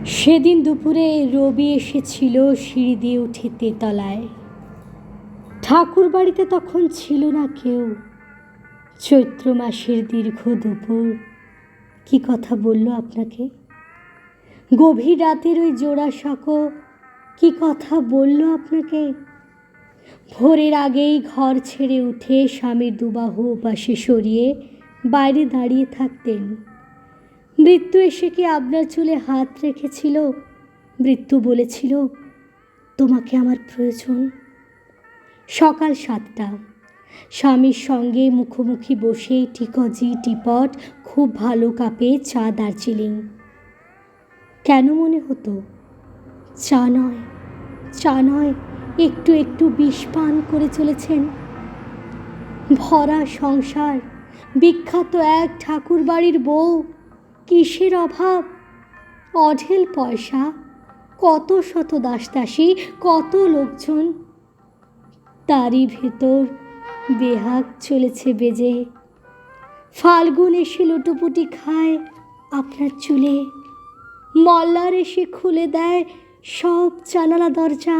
সেদিন দুপুরে রবি এসেছিল সিঁড়ি দিয়ে উঠে তেতলায়। ঠাকুর বাড়িতে তখন ছিল না কেউ। চৈত্র মাসের দীর্ঘ দুপুর কি কথা বলল আপনাকে? গভীর রাতের ওই জোড়াসাঁকো কি কথা বলল আপনাকে? ভোরের আগেই ঘর ছেড়ে উঠে স্বামীর দুবাহু পাশে সরিয়ে বাইরে দাঁড়িয়ে থাকতেন। মৃত্যু এসে কি আপনার চুলে হাত রেখেছিল? মৃত্যু বলেছিল, তোমাকে আমার প্রয়োজন। সকাল 7টা, স্বামীর সঙ্গে মুখোমুখি বসে টিকজি টিপট খুব ভালো কাপে চা দার্জিলিং। কেন মনে হতো চা নয়, চা নয়, একটু একটু বিষ পান করে চলেছেন? ভরা সংসার, বিখ্যাত এক ঠাকুর বাড়ির বউ, কিসের অভাব? অঢেল পয়সা, কত শত দাসদাসী, কত লোকজন, তারই ভেতর বেহাগ চলেছে বেজে। ফাল্গুন এসে লুটোপুটি খায় আপনার চুলে, মল্লার এসে খুলে দেয় সব জানালা দরজা।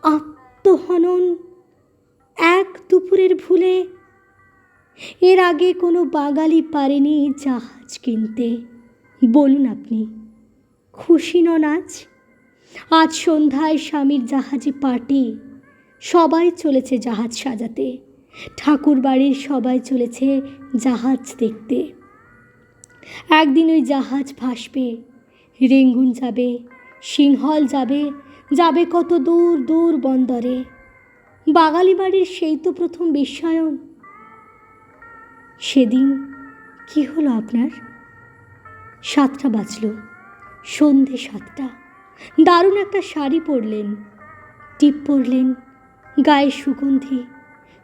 আত্মহনন এক দুপুরের ভুলে। এর আগে কোনো বাঙালি পারেনি জাহাজ কিনতে। বলুন আপনি খুশি নন আজ? আজ সন্ধ্যায় স্বামীর জাহাজে পার্টি, সবাই চলেছে জাহাজ সাজাতে। ঠাকুর বাড়ির সবাই চলেছে জাহাজ দেখতে। একদিন ওই জাহাজ ভাসবে, রেঙ্গুন যাবে, সিংহল যাবে, যাবে কত দূর দূর বন্দরে। বাঙালি বাড়ির সেই তো প্রথম বিশ্বায়ন। সেদিন কি হলো আপনার? 7টা বাজল, সন্ধে 7টা। দারুণ একটা শাড়ি পরলেন, টিপ পরলেন, গায়ে সুগন্ধি।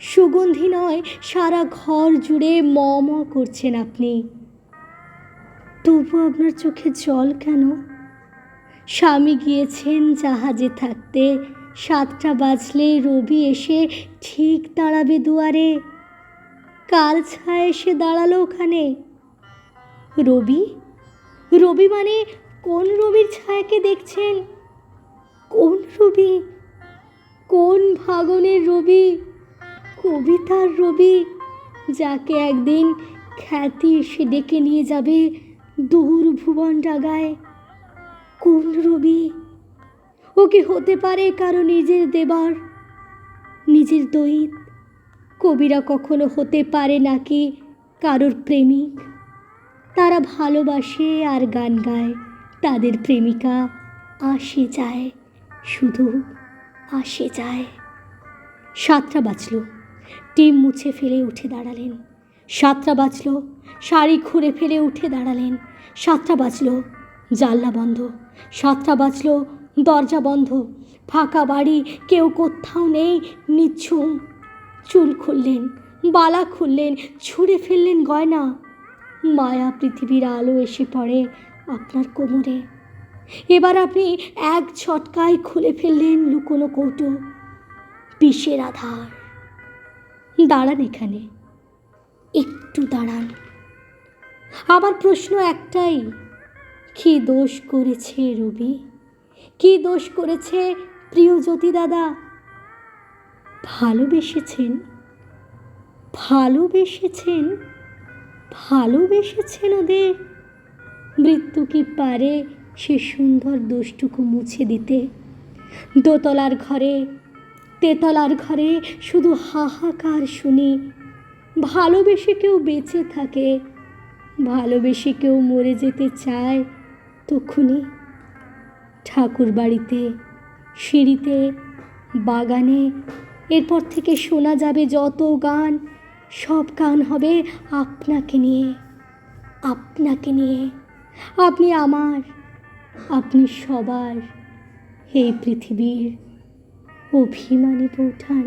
সুগন্ধি নয়, সারা ঘর জুড়ে ম ম করছেন আপনি। তবু আপনার চোখে জল কেন? স্বামী গিয়েছেন জাহাজে থাকতে। 7টা বাজলে রবি এসে ঠিক দাঁড়াবে দুয়ারে। কাল ছায়া এসে দাঁড়ালো ওখানে। রবি? রবি মানে কোন রবির ছায়াকে দেখছেন? কোন রবি? কোন ভাগনের রবি? কবিতার রবি, যাকে একদিন খ্যাতি এসে ডেকে নিয়ে যাবে দূর ভুবন ডাগায়। কোন রবি? ও কি হতে পারে কারো নিজের দেবার, নিজের দৈত? কবিরা কখনো হতে পারে নাকি কারোর প্রেমিক? তারা ভালোবাসে আর গান গায়, তাদের প্রেমিকা আসে যায়, শুধু আসে যায়। 7টা বাজল, টিম মুছে ফেলে উঠে দাঁড়ালেন। 7টা বাজল, শাড়ি খুঁড়ে ফেলে উঠে দাঁড়ালেন। 7টা বাজল, জানলা বন্ধ। 7টা বাজল, দরজা বন্ধ। ফাঁকা বাড়ি, কেউ কোথাও নেই, নিঝুম। চুল খুললেন, বালা খুললেন, ছুঁড়ে ফেললেন গয়না। মায়া পৃথিবীর আলো এসে পড়ে আপনার কোমরে। এবার আপনি এক ঝটকায় খুলে ফেললেন লুকোনো কৌটো। বিষের আধার। দাঁড়ান এখানে, একটু দাঁড়ান। আমার প্রশ্ন একটাই, কি দোষ করেছে রবি? কি দোষ করেছে প্রিয়জ্যোতি দাদা? ভালোবেসেছেন, ভালোবেসেছেন, ভালোবেসেছেন ওদের। মৃত্যু কি পারে সে সুন্দর দোষটুকু মুছে দিতে? দোতলার ঘরে, তেতলার ঘরে শুধু হাহাকার শুনি। ভালোবেসে কেউ বেঁচে থাকে, ভালোবেসে কেউ মরে যেতে চায় তখনই। ঠাকুর বাড়িতে, সিঁড়িতে, বাগানে এরপর থেকে শোনা যাবে যত গান, সব গান হবে আপনাকে নিয়ে, আপনাকে নিয়ে। আপনি আমার, আপনি সবার, এই পৃথিবীর অভিমানী বৌঠান।